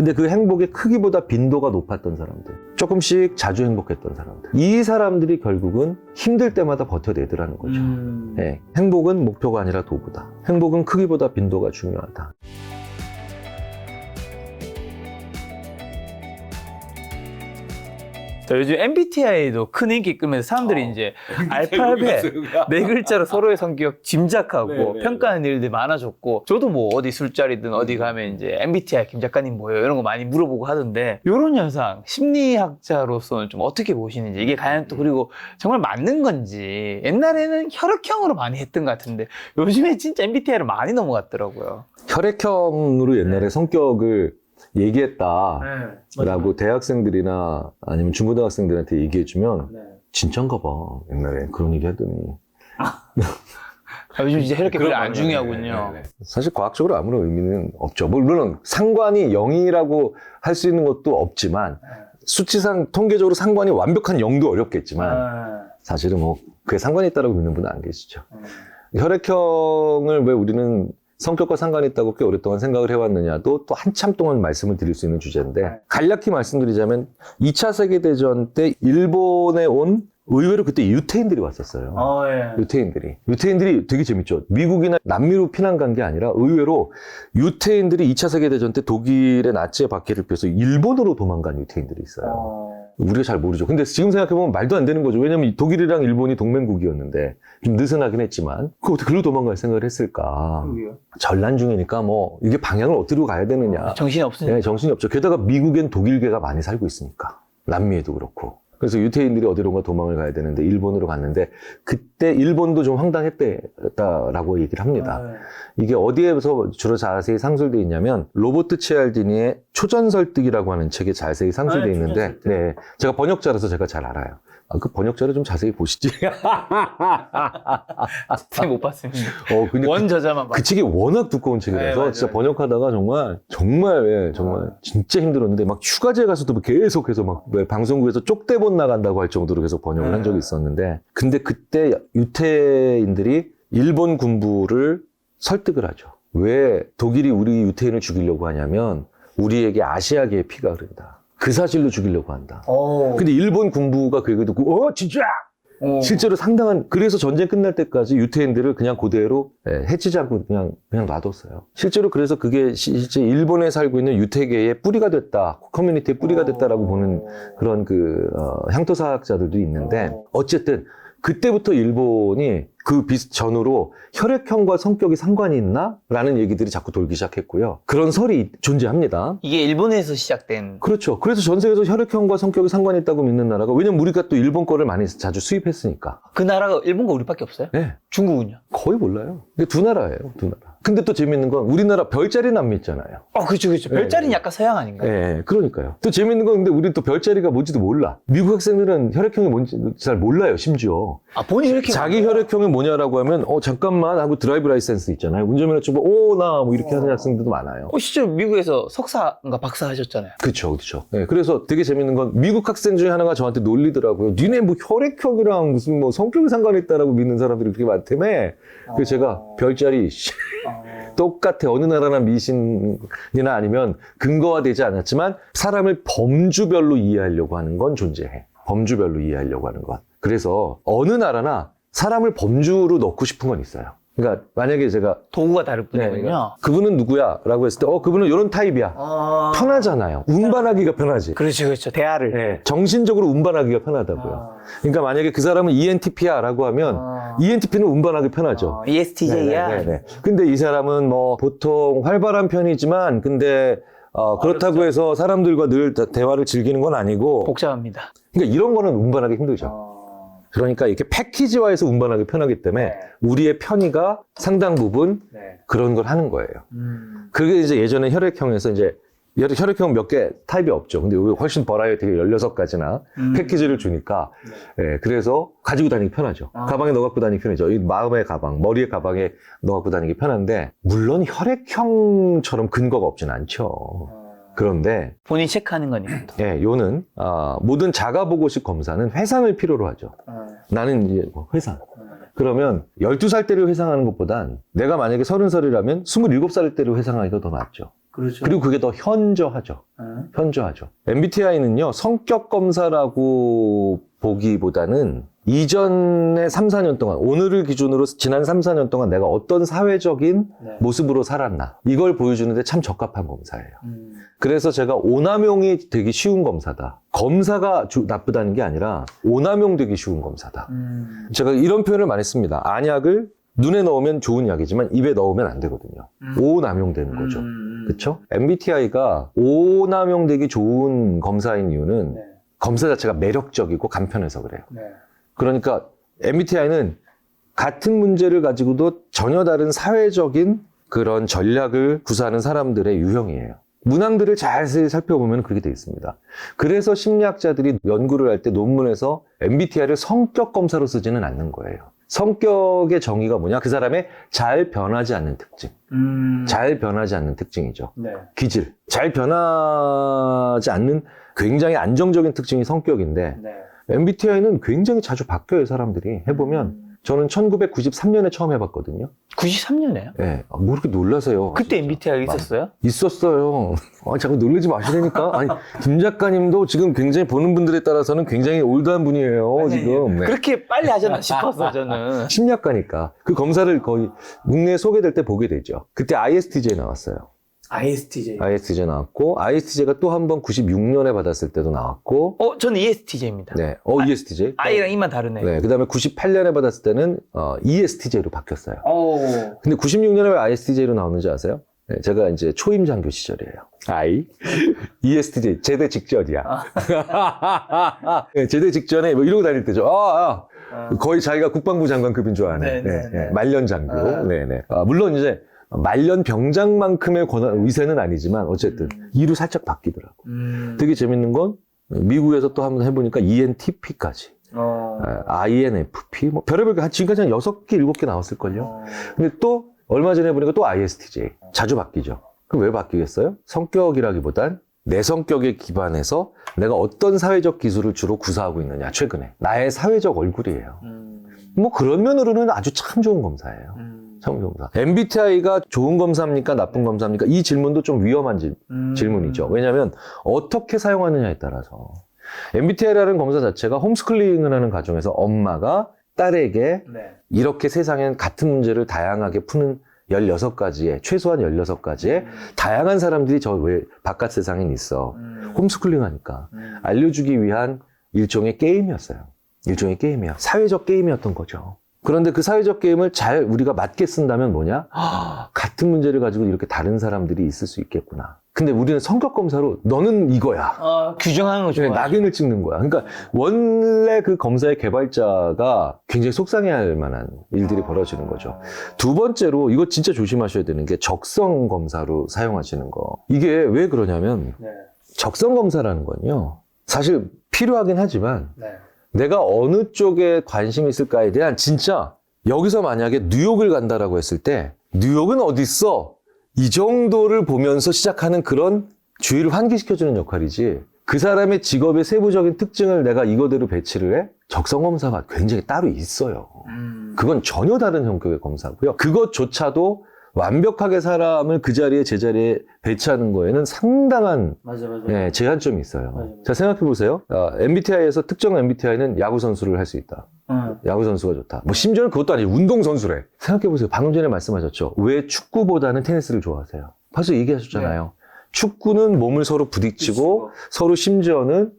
근데 그 행복의 크기보다 빈도가 높았던 사람들, 조금씩 자주 행복했던 사람들, 이 사람들이 결국은 힘들 때마다 버텨내더라는 거죠. 네, 행복은 목표가 아니라 도구다. 행복은 크기보다 빈도가 중요하다. 요즘 MBTI도 큰 인기 끌면서 사람들이 이제 알파벳 네 글자로 서로의 성격 짐작하고 네네. 평가하는 일들이 많아졌고, 저도 뭐 어디 술자리든 어디 가면 이제 MBTI 김 작가님 뭐예요? 이런 거 많이 물어보고 하던데, 이런 현상 심리학자로서는 좀 어떻게 보시는지, 이게 과연 또 그리고 정말 맞는 건지. 옛날에는 혈액형으로 많이 했던 것 같은데 요즘에 진짜 MBTI로 많이 넘어갔더라고요. 혈액형으로 옛날에 성격을 얘기했다라고 네, 대학생들이나 아니면 중고등학생들한테 얘기해주면 네. 진짠가 봐. 옛날에 그런 얘기 하더니. 요즘 이제 혈액형 별로 안 그런 중요하군요. 네. 사실 과학적으로 아무런 의미는 없죠. 물론 상관이 0이라고 할 수 있는 것도 없지만, 수치상 통계적으로 상관이 완벽한 0도 어렵겠지만 사실은 뭐 그게 상관이 있다고 믿는 분은 안 계시죠. 혈액형을 왜 우리는 성격과 상관이 있다고 꽤 오랫동안 생각을 해왔느냐도 또 한참 동안 말씀을 드릴 수 있는 주제인데, 간략히 말씀드리자면 2차 세계대전 때 일본에 온, 의외로 그때 유태인들이 왔었어요. 유태인들이 되게 재밌죠. 미국이나 남미로 피난 간 게 아니라 의외로 유태인들이 2차 세계대전 때 독일의 나치의 박해를 피해서 일본으로 도망간 유태인들이 있어요. 우리가 잘 모르죠. 근데 지금 생각해보면 말도 안 되는 거죠. 왜냐면 독일이랑 일본이 동맹국이었는데, 좀 느슨하긴 했지만 그거 어떻게 글로 도망갈 생각을 했을까. 전란 중이니까 뭐 이게 방향을 어디로 가야 되느냐. 정신이 없으니까. 네, 정신이 없죠. 게다가 미국엔 독일계가 많이 살고 있으니까. 남미에도 그렇고. 그래서 유태인들이 어디론가 도망을 가야 되는데 일본으로 갔는데, 그때 일본도 좀 황당했다라고 얘기를 합니다. 이게 어디에서 주로 자세히 상술되어 있냐면, 로버트 치알디니의 초전설득이라고 하는 책에 자세히 상술되어 있는데, 네, 제가 번역자라서 제가 잘 알아요. 그 번역자를 좀 자세히 보시지. 잘 못 봤습니다. 근데 원저자만 그 책이 워낙 두꺼운 책이라서 네, 진짜 맞아요. 번역하다가 정말 진짜 힘들었는데, 막 휴가지에 가서도 계속해서 막 왜 방송국에서 쪽대본 나간다고 할 정도로 계속 번역을 한 적이 있었는데, 근데 그때 유태인들이 일본 군부를 설득을 하죠. 왜 독일이 우리 유태인을 죽이려고 하냐면, 우리에게 아시아계의 피가 흐른다. 그 사실로 죽이려고 한다. 근데 일본 군부가 그 얘기 듣고, 진짜! 실제로 상당한, 그래서 전쟁 끝날 때까지 유태인들을 그냥 그대로 해치지 않고 그냥 놔뒀어요. 실제로 그래서 그게 실제 일본에 살고 있는 유태계의 뿌리가 됐다, 커뮤니티의 뿌리가 됐다라고 보는 그런 향토사학자들도 있는데, 어쨌든 그때부터 일본이 그 전후로 혈액형과 성격이 상관이 있나? 라는 얘기들이 자꾸 돌기 시작했고요. 그런 설이 존재합니다. 이게 일본에서 시작된. 그렇죠. 그래서 전 세계에서 혈액형과 성격이 상관이 있다고 믿는 나라가, 왜냐면 우리가 또 일본 거를 많이 자주 수입했으니까. 그 나라가 일본과 우리밖에 없어요? 네. 중국은요? 거의 몰라요. 근데 두 나라예요, 두 나라. 근데 또 재밌는 건 우리나라 별자리는 안 믿잖아요. 그렇죠. 별자리는 약간 서양 아닌가요? 네, 그러니까요. 또 재밌는 건, 근데 우리 또 별자리가 뭔지도 몰라. 미국 학생들은 혈액형이 뭔지 잘 몰라요, 심지어. 본인 혈액형. 자기 혈액형이 뭐냐라고 하면, 잠깐만 하고 드라이브 라이센스 있잖아요. 운전면허증 보고, 나 뭐 이렇게 하는 학생들도 많아요. 실제로 미국에서 석사인가 박사 하셨잖아요. 그쵸. 네, 그래서 되게 재밌는 건, 미국 학생 중에 하나가 저한테 놀리더라고요. 니네 뭐 혈액형이랑 무슨 뭐 성격이 상관이 있다라고 믿는 사람들이 그렇게 많다며. 그래서 제가 별자리, 똑같아. 어느 나라나 미신이나 아니면 근거화되지 않았지만 사람을 범주별로 이해하려고 하는 건 존재해. 범주별로 이해하려고 하는 것. 그래서 어느 나라나 사람을 범주로 넣고 싶은 건 있어요. 그러니까 만약에 제가 도구가 다를 뿐이군요. 그러니까 그분은 누구야? 라고 했을 때 그분은 이런 타입이야. 편하잖아요. 운반하기가 편하지. 그렇죠. 대화를. 네, 정신적으로 운반하기가 편하다고요. 그러니까 만약에 그 사람은 ENTP야 라고 하면 ENTP는 운반하기 편하죠. ESTJ야. 네네네. 근데 이 사람은 뭐 보통 활발한 편이지만, 근데 그렇다고 해서 사람들과 늘 대화를 즐기는 건 아니고, 복잡합니다. 그러니까 이런 거는 운반하기 힘들죠. 그러니까 이렇게 패키지화해서 운반하기 편하기 때문에 우리의 편의가 상당 부분 그런 걸 하는 거예요. 그게 이제 예전에 혈액형에서 이제 혈액형 몇 개 타입이 없죠. 근데 여기 훨씬 버라이어티가 16가지나 패키지를 주니까, 그래서 가지고 다니기 편하죠. 가방에 넣어 갖고 다니기 편하죠. 이 마음의 가방, 머리의 가방에 넣어 갖고 다니기 편한데, 물론 혈액형처럼 근거가 없진 않죠. 그런데 본인 체크하는 거니까. 요는 모든 자가보고식 검사는 회상을 필요로 하죠. 나는 이제 회상. 그러면 12살 때를 회상하는 것보단 내가 만약에 30살이라면 27살 때를 회상하기가 더 낫죠. 그렇죠. 그리고 그게 더 현저하죠. 현저하죠. MBTI는요, 성격 검사라고 보기보다는 이전에 3, 4년 동안, 오늘을 기준으로 지난 3, 4년 동안 내가 어떤 사회적인 네. 모습으로 살았나, 이걸 보여주는데 참 적합한 검사예요. 그래서 제가 오남용이 되기 쉬운 검사다. 검사가 나쁘다는 게 아니라 오남용 되기 쉬운 검사다. 제가 이런 표현을 많이 씁니다. 안약을 눈에 넣으면 좋은 약이지만 입에 넣으면 안 되거든요. 오남용되는 거죠. 그렇죠? MBTI가 오남용되기 좋은 검사인 이유는 네. 검사 자체가 매력적이고 간편해서 그래요. 네. 그러니까 MBTI는 같은 문제를 가지고도 전혀 다른 사회적인 그런 전략을 구사하는 사람들의 유형이에요. 문항들을 자세히 살펴보면 그렇게 되어 있습니다. 그래서 심리학자들이 연구를 할 때 논문에서 MBTI를 성격 검사로 쓰지는 않는 거예요. 성격의 정의가 뭐냐? 그 사람의 잘 변하지 않는 특징. 잘 변하지 않는 특징이죠. 네. 기질. 잘 변하지 않는 굉장히 안정적인 특징이 성격인데 네. MBTI는 굉장히 자주 바뀌어요, 사람들이. 해보면. 저는 1993년에 처음 해봤거든요. 93년에요? 예. 뭐 이렇게 놀라세요. 그때 진짜. MBTI가 있었어요? 있었어요. 자꾸 놀라지 마시라니까. 아니, 김 작가님도 지금 굉장히 보는 분들에 따라서는 굉장히 올드한 분이에요, 지금. 네. 그렇게 빨리 하잖아 싶었어, 저는. 심리학과니까. 그 검사를 거의 국내에 소개될 때 보게 되죠. 그때 ISTJ 나왔어요. ISTJ. ISTJ 나왔고, ISTJ가 또 한 번 96년에 받았을 때도 나왔고, 저는 ESTJ입니다. 네. ESTJ. I랑 E만 다르네. 네. 그 다음에 98년에 받았을 때는, ESTJ로 바뀌었어요. 근데 96년에 왜 ISTJ로 나오는지 아세요? 네, 제가 이제 초임 장교 시절이에요. ESTJ, 제대 직전이야. 네, 제대 직전에 뭐 이러고 다닐 때죠. 거의 자기가 국방부 장관급인 줄 아네. 네. 말년 장교. 네네. 물론 이제, 말년 병장만큼의 위세는 아니지만 어쨌든 이로 살짝 바뀌더라고. 되게 재밌는 건 미국에서 또 한번 해보니까 ENTP까지, INFP, 뭐 별의별 게 지금까지 한 6개, 7개 나왔을걸요. 근데 또 얼마 전에 보니까 또 ISTJ 자주 바뀌죠. 그럼 왜 바뀌겠어요? 성격이라기보단 내 성격에 기반해서 내가 어떤 사회적 기술을 주로 구사하고 있느냐, 최근에 나의 사회적 얼굴이에요. 뭐 그런 면으로는 아주 참 좋은 검사예요. 검사. MBTI가 좋은 검사입니까? 나쁜 검사입니까? 이 질문도 좀 위험한 질문이죠. 왜냐하면 어떻게 사용하느냐에 따라서. MBTI라는 검사 자체가 홈스쿨링을 하는 과정에서 엄마가 딸에게 이렇게 세상엔 같은 문제를 다양하게 푸는 16가지의, 최소한 16가지의 다양한 사람들이 저 외 바깥 세상에 있어. 홈스쿨링 하니까. 알려주기 위한 일종의 게임이었어요. 일종의 게임이야. 사회적 게임이었던 거죠. 그런데 그 사회적 게임을 잘 우리가 맞게 쓴다면 뭐냐? 같은 문제를 가지고 이렇게 다른 사람들이 있을 수 있겠구나. 근데 우리는 성격 검사로 너는 이거야. 규정하는 거 좋아요. 낙인을 찍는 거야. 그러니까 원래 그 검사의 개발자가 굉장히 속상해할 만한 일들이 벌어지는 거죠. 두 번째로 이거 진짜 조심하셔야 되는 게 적성 검사로 사용하시는 거. 이게 왜 그러냐면 적성 검사라는 건요. 사실 필요하긴 하지만 내가 어느 쪽에 관심이 있을까에 대한 진짜 여기서 만약에 뉴욕을 간다라고 했을 때 뉴욕은 어디 있어? 이 정도를 보면서 시작하는 그런 주의를 환기시켜주는 역할이지 그 사람의 직업의 세부적인 특징을 내가 이거대로 배치를 해? 적성검사가 굉장히 따로 있어요. 그건 전혀 다른 성격의 검사고요. 그것조차도 완벽하게 사람을 그 자리에 제자리에 배치하는 거에는 상당한 제한점이 있어요. 자, 생각해보세요. MBTI에서 특정 MBTI는 야구선수를 할 수 있다. 야구선수가 좋다. 뭐 심지어는 그것도 아니에요. 운동선수래. 생각해보세요. 방금 전에 말씀하셨죠. 왜 축구보다는 테니스를 좋아하세요? 벌써 얘기하셨잖아요. 축구는 몸을 서로 부딪히고 서로 심지어는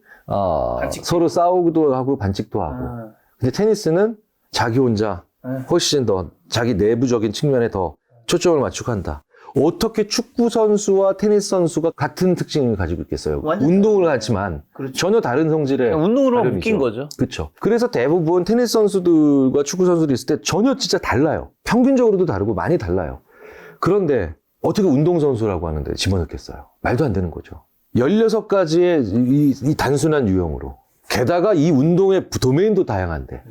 서로 싸우기도 하고 반칙도 하고. 근데 테니스는 자기 혼자 훨씬 더 자기 내부적인 측면에 더 초점을 맞추고 한다. 어떻게 축구 선수와 테니스 선수가 같은 특징을 가지고 있겠어요? 운동을 하지만 전혀 다른 성질의 운동으로 묶인 거죠. 그렇죠. 그래서 대부분 테니스 선수들과 축구 선수들이 있을 때 전혀 진짜 달라요. 평균적으로도 다르고 많이 달라요. 그런데 어떻게 운동선수라고 하는데 집어넣겠어요? 말도 안 되는 거죠. 16가지의 이 단순한 유형으로. 게다가 이 운동의 도메인도 다양한데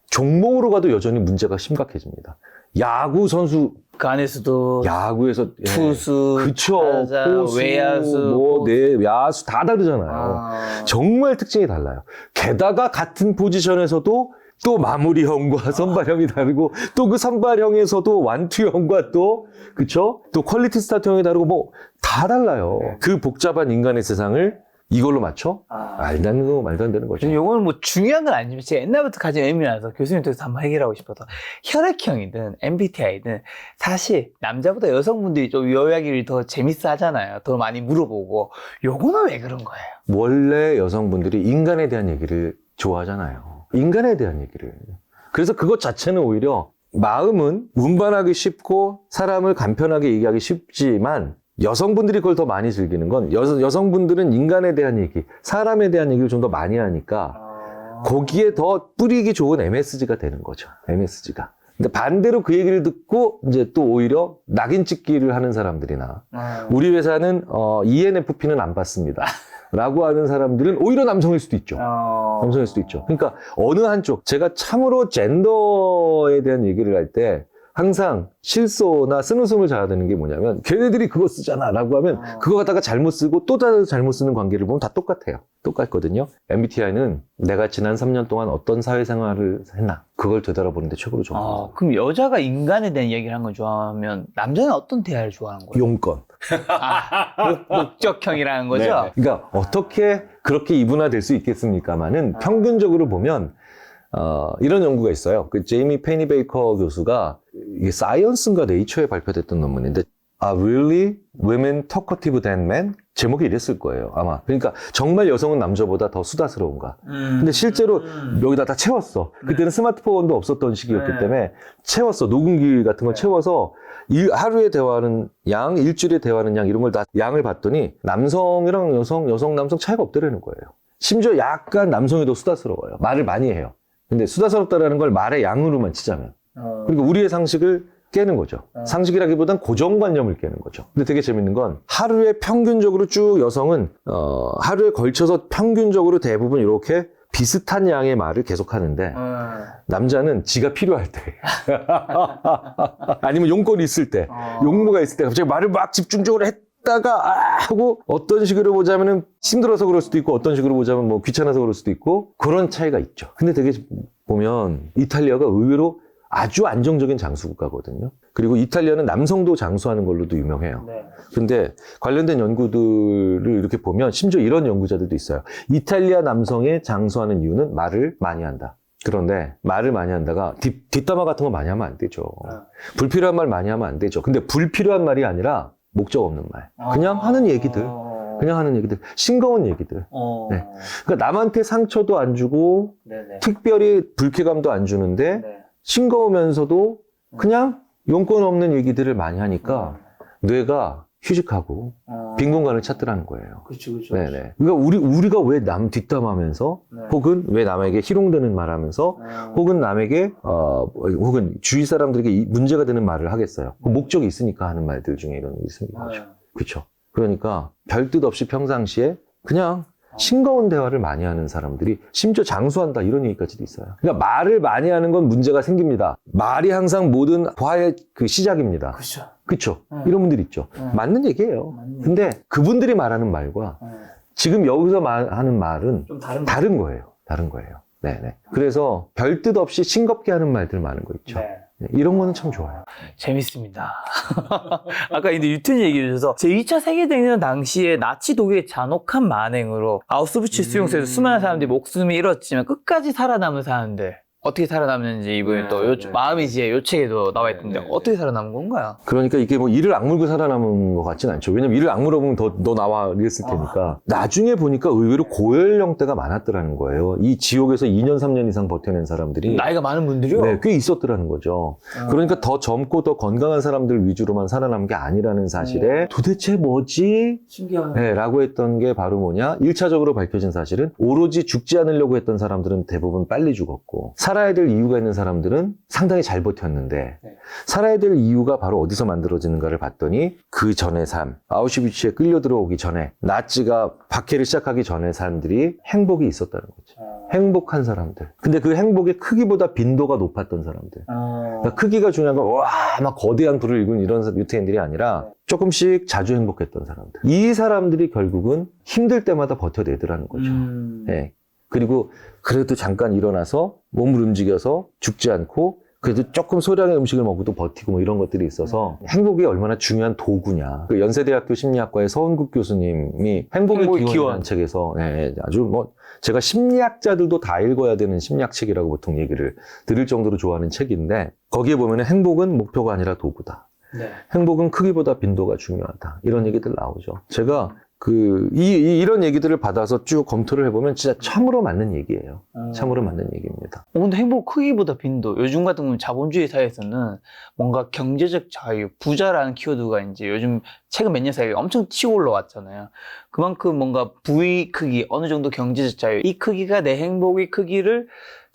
종목으로 가도 여전히 문제가 심각해집니다. 야구 선수 그 안에서도 야구에서 투수, 그쵸, 타자, 포수, 외야수, 야수 다 다르잖아요. 정말 특징이 달라요. 게다가 같은 포지션에서도 또 마무리형과 선발형이 다르고 또 그 선발형에서도 완투형과 또 그쵸? 또 퀄리티 스타트형이 다르고 뭐 다 달라요. 그 복잡한 인간의 세상을 이걸로 맞춰? 말도 안 되는 거죠. 요거는 뭐 중요한 건 아니지만 제가 옛날부터 가진 의미라서 교수님 통해서 한번 해결하고 싶어서 혈액형이든 MBTI든 사실 남자보다 여성분들이 좀 이야기를 더 재밌어 하잖아요. 더 많이 물어보고 요거는 왜 그런 거예요? 원래 여성분들이 인간에 대한 얘기를 좋아하잖아요. 인간에 대한 얘기를. 그래서 그것 자체는 오히려 마음은 운반하기 쉽고 사람을 간편하게 얘기하기 쉽지만 여성분들이 그걸 더 많이 즐기는 건 여성분들은 인간에 대한 얘기, 사람에 대한 얘기를 좀 더 많이 하니까 거기에 더 뿌리기 좋은 MSG가 되는 거죠. MSG가. 근데 반대로 그 얘기를 듣고 이제 또 오히려 낙인 찍기를 하는 사람들이나 우리 회사는 ENFP는 안 받습니다. 라고 하는 사람들은 오히려 남성일 수도 있죠. 남성일 수도 있죠. 그러니까 어느 한쪽, 제가 참으로 젠더에 대한 얘기를 할 때 항상 실소나 쓴웃음을 자야 되는 게 뭐냐면 걔네들이 그거 쓰잖아 라고 하면 그거 갖다가 잘못 쓰고 또 다른 잘못 쓰는 관계를 보면 다 똑같아요. 똑같거든요. MBTI는 내가 지난 3년 동안 어떤 사회생활을 했나 그걸 되돌아보는데 최고로 좋은 거죠. 그럼 여자가 인간에 대한 얘기를 하는 걸 좋아하면 남자는 어떤 대화를 좋아하는 거예요? 용건. 목적형이라는 거죠? 네. 그러니까 어떻게 그렇게 이분화될 수 있겠습니까만은 평균적으로 보면 이런 연구가 있어요. 그 제이미 페니베이커 교수가 이게 사이언스인가 네이처에 발표됐던 논문인데 Are really women talkative than men? 제목이 이랬을 거예요, 아마. 그러니까 정말 여성은 남자보다 더 수다스러운가. 근데 실제로 여기다 다 채웠어. 그때는 스마트폰도 없었던 시기였기 때문에 채웠어. 녹음기 같은 걸 채워서 하루에 대화하는 양, 일주일에 대화하는 양 이런 걸 다 양을 봤더니 남성이랑 여성, 남성 차이가 없더라는 거예요. 심지어 약간 남성이 더 수다스러워요. 말을 많이 해요. 근데 수다스럽다라는 걸 말의 양으로만 치자면. 그러니까 우리의 상식을 깨는 거죠. 상식이라기보단 고정관념을 깨는 거죠. 근데 되게 재밌는 건 하루에 평균적으로 쭉 여성은 하루에 걸쳐서 평균적으로 대부분 이렇게 비슷한 양의 말을 계속 하는데 남자는 지가 필요할 때 아니면 용건이 있을 때 용무가 있을 때 갑자기 말을 막 집중적으로 했다가 하고 어떤 식으로 보자면은 힘들어서 그럴 수도 있고 어떤 식으로 보자면 뭐 귀찮아서 그럴 수도 있고 그런 차이가 있죠. 근데 되게 보면 이탈리아가 의외로 아주 안정적인 장수 국가거든요. 그리고 이탈리아는 남성도 장수하는 걸로도 유명해요. 근데 관련된 연구들을 이렇게 보면 심지어 이런 연구자들도 있어요. 이탈리아 남성의 장수하는 이유는 말을 많이 한다. 그런데 말을 많이 한다가 뒷담화 같은 거 많이 하면 안 되죠. 불필요한 말 많이 하면 안 되죠. 근데 불필요한 말이 아니라 목적 없는 말. 그냥 하는 얘기들. 싱거운 얘기들. 네. 그러니까 남한테 상처도 안 주고 특별히 불쾌감도 안 주는데 싱거우면서도 그냥 용건 없는 얘기들을 많이 하니까 뇌가 휴식하고 빈 공간을 찾더라는 거예요. 그렇죠. 네네. 그러니까 우리가 왜 남 뒷담하면서 혹은 왜 남에게 희롱되는 말하면서 혹은 남에게 혹은 주위 사람들에게 문제가 되는 말을 하겠어요. 그 목적이 있으니까 하는 말들 중에 이런 게 있습니다. 그렇죠. 그러니까 별뜻 없이 평상시에 그냥 싱거운 대화를 많이 하는 사람들이 심지어 장수한다 이런 얘기까지도 있어요. 그러니까 말을 많이 하는 건 문제가 생깁니다. 말이 항상 모든 화의 그 시작입니다. 그렇죠. 이런 분들 있죠. 맞는 얘기예요. 근데 그분들이 말하는 말과 지금 여기서 하는 말은 좀 다른 거예요. 네네. 그래서 별뜻 없이 싱겁게 하는 말들 많은 거 있죠. 네, 이런 거는 참 좋아요. 재밌습니다. 아까 근데 유튼 얘기를 해서 제2차 세계대전 당시에 나치 독일의 잔혹한 만행으로 아우슈비츠 수용소에서 수많은 사람들이 목숨을 잃었지만 끝까지 살아남은 사람들 어떻게 살아남는지 이번에 또 마음이지의 요책에도 나와 있던데 어떻게 살아남은 건가요? 그러니까 이게 뭐 이를 악물고 살아남은 것 같진 않죠. 왜냐면 이를 악물어보면 너 나와 이랬을 테니까. 나중에 보니까 의외로 고연령대가 많았더라는 거예요. 이 지옥에서 2년 3년 이상 버텨낸 사람들이 나이가 많은 분들이요? 네, 꽤 있었더라는 거죠. 그러니까 더 젊고 더 건강한 사람들 위주로만 살아남은 게 아니라는 사실에 도대체 뭐지? 신기하네. 네, 라고 했던 게 바로 뭐냐? 1차적으로 밝혀진 사실은 오로지 죽지 않으려고 했던 사람들은 대부분 빨리 죽었고 살아야 될 이유가 있는 사람들은 상당히 잘 버텼는데 살아야 될 이유가 바로 어디서 만들어지는가를 봤더니 그 전의 삶, 아우슈비츠에 끌려 들어오기 전에 나치가 박해를 시작하기 전에 사람들이 행복이 있었다는 거죠. 행복한 사람들. 근데 그 행복의 크기보다 빈도가 높았던 사람들. 그러니까 크기가 중요한 건 와, 막 거대한 불을 일군 이런 유태인들이 아니라 조금씩 자주 행복했던 사람들. 이 사람들이 결국은 힘들 때마다 버텨내더라는 거죠. 네. 그리고 그래도 잠깐 일어나서 몸을 움직여서 죽지 않고 그래도 조금 소량의 음식을 먹고도 버티고 뭐 이런 것들이 있어서 행복이 얼마나 중요한 도구냐. 그 연세대학교 심리학과의 서은국 교수님이 행복의 행복의 기원이라는 기원. 책에서 아주 뭐 제가 심리학자들도 다 읽어야 되는 심리학책이라고 보통 얘기를 드릴 정도로 좋아하는 책인데 거기에 보면 행복은 목표가 아니라 도구다. 네. 행복은 크기보다 빈도가 중요하다. 이런 얘기들 나오죠. 제가 이런 얘기들을 받아서 쭉 검토를 해보면 진짜 참으로 맞는 얘기예요. 참으로 맞는 얘기입니다. 근데 행복 크기보다 빈도. 요즘 같은 경우는 자본주의 사회에서는 뭔가 경제적 자유, 부자라는 키워드가 이제 요즘 최근 몇 년 사이에 엄청 치고 올라왔잖아요. 그만큼 뭔가 부의 크기, 어느 정도 경제적 자유, 이 크기가 내 행복의 크기를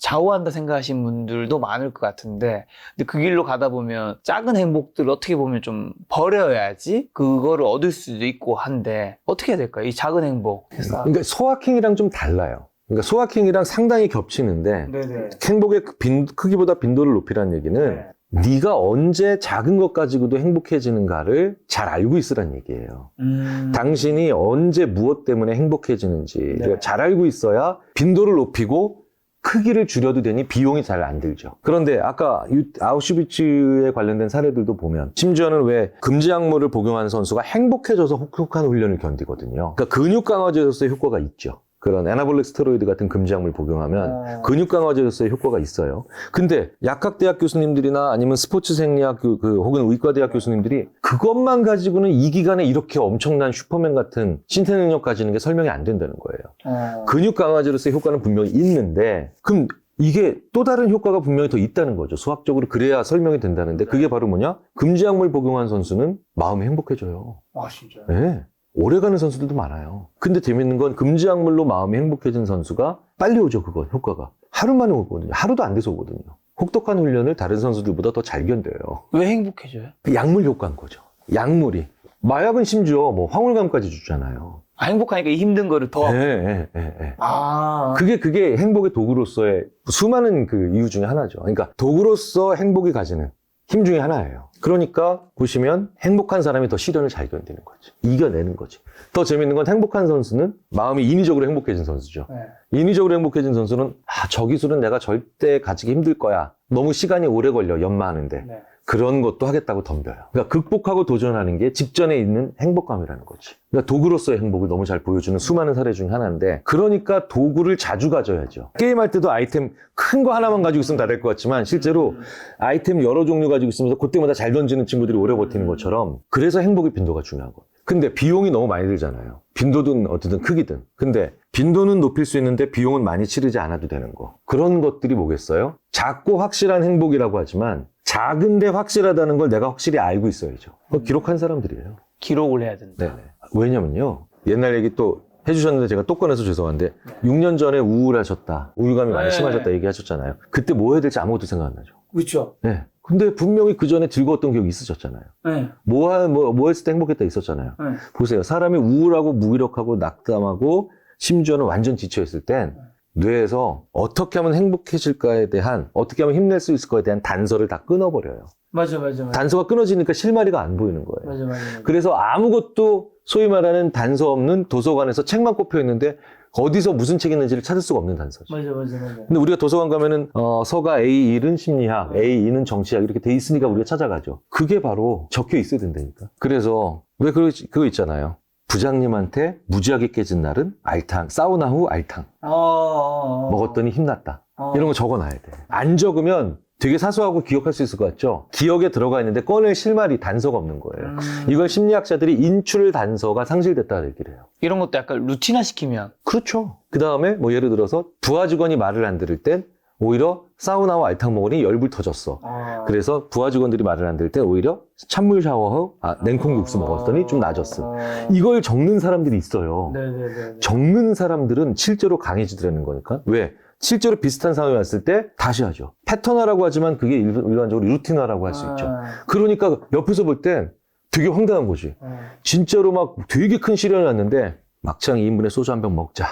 좌우한다 생각하시는 분들도 많을 것 같은데, 근데 그 길로 가다 보면 작은 행복들을 어떻게 보면 좀 버려야지 그거를 얻을 수도 있고 한데, 어떻게 해야 될까요? 이 작은 행복. 그러니까 소확행이랑 좀 달라요. 그러니까 소확행이랑 상당히 겹치는데 네네. 행복의 크기보다 빈도를 높이라는 얘기는 네가 언제 작은 것 가지고도 행복해지는가를 잘 알고 있으란 얘기예요. 당신이 언제 무엇 때문에 행복해지는지 잘 알고 있어야 빈도를 높이고 크기를 줄여도 되니 비용이 잘 안 들죠. 그런데 아까 아우슈비츠에 관련된 사례들도 보면 심지어는 왜 금지약물을 복용한 선수가 행복해져서 혹독한 훈련을 견디거든요. 그러니까 근육 강화제로서의 효과가 있죠. 그런 애나볼릭 스테로이드 같은 금지약물 복용하면 근육 강화제로서의 효과가 있어요. 근데 약학대학 교수님들이나 아니면 스포츠 생리학 혹은 의과대학 교수님들이 그것만 가지고는 이 기간에 이렇게 엄청난 슈퍼맨 같은 신체 능력 가지는 게 설명이 안 된다는 거예요. 근육 강화제로서의 효과는 분명히 있는데 그럼 이게 또 다른 효과가 분명히 더 있다는 거죠. 수학적으로 그래야 설명이 된다는데 그게 바로 뭐냐? 금지약물 복용한 선수는 마음이 행복해져요. 아, 진짜요? 네. 오래가는 선수들도 많아요. 근데 재밌는 건 금지약물로 마음이 행복해진 선수가 빨리 오죠, 그건 효과가. 하루 만에 오거든요. 하루도 안 돼서 오거든요. 혹독한 훈련을 다른 선수들보다 더 잘 견뎌요. 왜 행복해져요? 그 약물 효과인 거죠. 약물이. 마약은 심지어 뭐 황홀감까지 주잖아요. 아, 행복하니까 이 힘든 거를 더. 네. 아. 그게 행복의 도구로서의 수많은 그 이유 중에 하나죠. 그러니까 도구로서 행복이 가지는 힘 중에 하나예요. 그러니까 보시면 행복한 사람이 더 시련을 잘 견디는 거지. 이겨내는 거지. 더 재밌는 건 행복한 선수는 마음이 인위적으로 행복해진 선수죠. 인위적으로 행복해진 선수는 저 기술은 내가 절대 가지기 힘들 거야. 너무 시간이 오래 걸려 연마하는데. 그런 것도 하겠다고 덤벼요. 그러니까 극복하고 도전하는 게 직전에 있는 행복감이라는 거지. 그러니까 도구로서의 행복을 너무 잘 보여주는 수많은 사례 중에 하나인데 그러니까 도구를 자주 가져야죠. 게임할 때도 아이템 큰 거 하나만 가지고 있으면 다 될 것 같지만 실제로 아이템 여러 종류 가지고 있으면서 그때마다 잘 던지는 친구들이 오래 버티는 것처럼 그래서 행복의 빈도가 중요하고 근데 비용이 너무 많이 들잖아요. 빈도든 어쨌든 크기든. 근데 빈도는 높일 수 있는데 비용은 많이 치르지 않아도 되는 거. 그런 것들이 뭐겠어요? 작고 확실한 행복이라고 하지만 작은데 확실하다는 걸 내가 확실히 알고 있어야죠. 그거 기록한 사람들이에요. 기록을 해야 된다. 네. 왜냐면요. 옛날 얘기 또 해주셨는데 제가 또 꺼내서 죄송한데 6년 전에 우울하셨다. 우울감이 많이 심하셨다 얘기하셨잖아요. 그때 뭐 해야 될지 아무것도 생각 안 나죠. 그렇죠. 네. 근데 분명히 그 전에 즐거웠던 기억이 있으셨잖아요. 네. 뭐 했을 때 행복했다 있었잖아요. 네. 보세요. 사람이 우울하고 무기력하고 낙담하고 심지어는 완전 지쳐있을 땐 뇌에서 어떻게 하면 행복해질까에 대한 어떻게 하면 힘낼 수 있을까에 대한 단서를 다 끊어버려요. 맞아. 단서가 끊어지니까 실마리가 안 보이는 거예요. 맞아. 그래서 아무것도 소위 말하는 단서 없는 도서관에서 책만 꼽혀 있는데 어디서 무슨 책이 있는지를 찾을 수가 없는 단서죠. 맞아. 근데 우리가 도서관 가면은 서가 A1은 심리학, A2는 정치학 이렇게 돼 있으니까 우리가 찾아가죠. 그게 바로 적혀 있어야 된다니까. 그래서 왜 그거 있잖아요. 부장님한테 무지하게 깨진 날은 알탕, 사우나 후 알탕. 먹었더니 힘났다. 이런 거 적어놔야 돼. 안 적으면 되게 사소하고 기억할 수 있을 것 같죠? 기억에 들어가 있는데 꺼낼 실마리 단서가 없는 거예요. 이걸 심리학자들이 인출 단서가 상실됐다고 얘기를 해요. 이런 것도 약간 루틴화 시키면. 그렇죠. 그 다음에 뭐 예를 들어서 부하 직원이 말을 안 들을 땐 오히려 사우나와 알탕 먹으니 열불 터졌어. 그래서 부하 직원들이 말을 안 들을 때 오히려 찬물 샤워 후 냉콩국수 먹었더니 좀 나아졌어. 이걸 적는 사람들이 있어요. 네네네. 적는 사람들은 실제로 강해지더라는 거니까. 왜? 실제로 비슷한 상황이 왔을 때 다시 하죠. 패턴화라고 하지만 그게 일반적으로 루틴화라고 할 수 있죠. 그러니까 옆에서 볼 땐 되게 황당한 거지. 진짜로 막 되게 큰 시련이 왔는데 막창 2인분에 소주 한 병 먹자.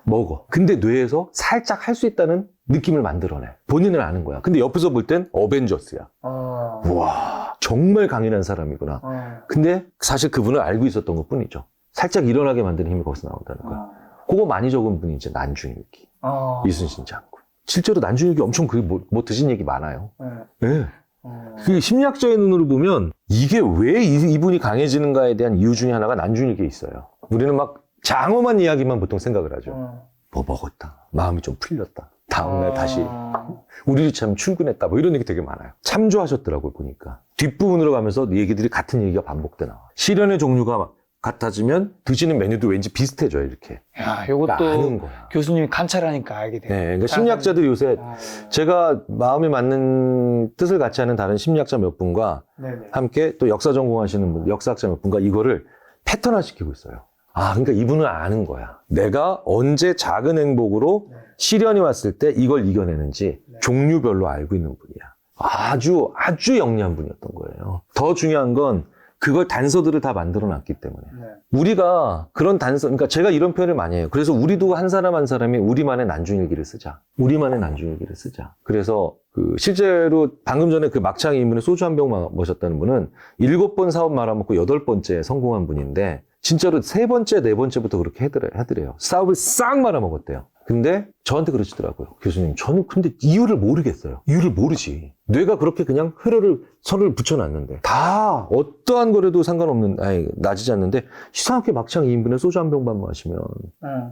먹어. 근데 뇌에서 살짝 할 수 있다는 느낌을 만들어내. 본인은 아는 거야. 근데 옆에서 볼 땐 어벤져스야. 우와, 정말 강인한 사람이구나. 근데 사실 그분을 알고 있었던 것 뿐이죠. 살짝 일어나게 만드는 힘이 거기서 나온다는 거야. 그거 많이 적은 분이 이제 난중일기. 어. 이순신 장군. 실제로 난중일기 엄청 뭐 드신 얘기 많아요. 네. 네. 그 심리학자의 눈으로 보면 이게 왜 이분이 강해지는가에 대한 이유 중에 하나가 난중일기에 있어요. 우리는 막 장엄한 이야기만 보통 생각을 하죠. 뭐 먹었다. 마음이 좀 풀렸다. 다음날 다시 우리 참 출근했다. 뭐 이런 얘기 되게 많아요. 참조하셨더라고요, 보니까. 뒷부분으로 가면서 얘기들이 같은 얘기가 반복돼 나와. 시련의 종류가 같아지면 드시는 메뉴도 왠지 비슷해져요, 이렇게. 야, 그러니까 요것도 아는 거야. 교수님이 관찰하니까 알게 돼요. 네, 그러니까 심리학자들이 요새 제가 마음이 맞는 뜻을 같이 하는 다른 심리학자 몇 분과 네네. 함께 또 역사 전공하시는 분, 역사학자 몇 분과 이거를 패턴화시키고 있어요. 아, 그러니까 이분은 아는 거야. 내가 언제 작은 행복으로 시련이 왔을 때 이걸 이겨내는지 종류별로 알고 있는 분이야. 아주 영리한 분이었던 거예요. 더 중요한 건 그걸 단서들을 다 만들어 놨기 때문에. 우리가 그런 단서, 그러니까 제가 이런 표현을 많이 해요. 그래서 우리도 한 사람 한 사람이 우리만의 난중일기를 쓰자. 우리만의 난중일기를 쓰자. 그래서 실제로 방금 전에 그 막창 이문에 소주 한 병 마셨다는 분은 7번 사업 말아먹고 8번째 성공한 분인데 진짜로 3번째, 4번째부터 그렇게 하더래요. 사업을 싹 말아먹었대요. 근데 저한테 그러시더라고요. 교수님, 저는 근데 이유를 모르겠어요. 이유를 모르지. 뇌가 그렇게 그냥 선을 붙여놨는데 다 어떠한 거라도 상관없는, 나지지 않는데 이상하게 막창 2인분에 소주 한 병만 마시면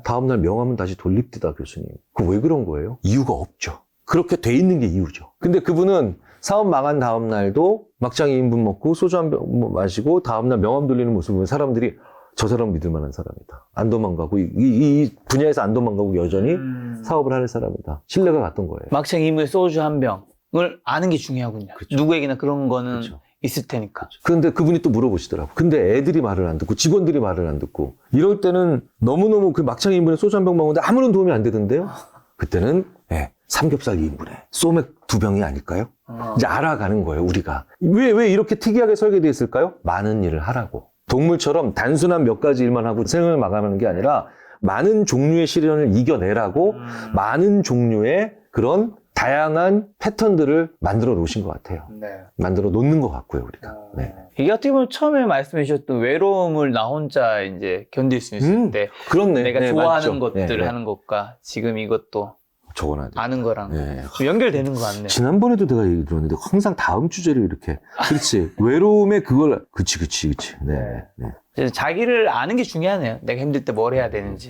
다음날 명함은 다시 돌립디다, 교수님. 그 왜 그런 거예요? 이유가 없죠. 그렇게 돼 있는 게 이유죠. 근데 그분은 사업 망한 다음날도 막창 2인분 먹고 소주 한 병 마시고 다음날 명함 돌리는 모습을 보면 사람들이 저 사람 믿을 만한 사람이다. 안 도망가고 이 분야에서 안 도망가고 여전히 사업을 할 사람이다. 신뢰가 갔던 거예요. 막창 이무에 소주 한 병을 아는 게 중요하군요. 그쵸. 누구에게나 그런 거는 그쵸. 있을 테니까. 그런데 그분이 또 물어보시더라고. 근데 애들이 말을 안 듣고 직원들이 말을 안 듣고 이럴 때는 너무너무 그 막창 2인분에 소주 한 병 먹는데 아무런 도움이 안 되던데요. 그때는 삼겹살 2인분에 소맥 2병이 아닐까요? 이제 알아가는 거예요, 우리가. 왜 이렇게 특이하게 설계되어 있을까요? 많은 일을 하라고. 동물처럼 단순한 몇 가지 일만 하고 생을 마감하는 게 아니라 많은 종류의 시련을 이겨내라고 많은 종류의 그런 다양한 패턴들을 만들어 놓으신 것 같아요. 만들어 놓는 것 같고요, 우리가. 네. 이게 어떻게 보면 처음에 말씀해 주셨던 외로움을 나 혼자 이제 견딜 수 있을 때 그렇네. 내가 네, 좋아하는 맞죠. 것들을 네, 하는 것과 지금 이것도 적어놔야 돼. 아는 거랑 네. 좀 연결되는 것 같네요. 지난번에도 내가 얘기 들었는데 항상 다음 주제를 이렇게. 그렇지. 외로움에 그걸. 그치. 네. 그래서 자기를 아는 게 중요하네요. 내가 힘들 때 뭘 해야 되는지.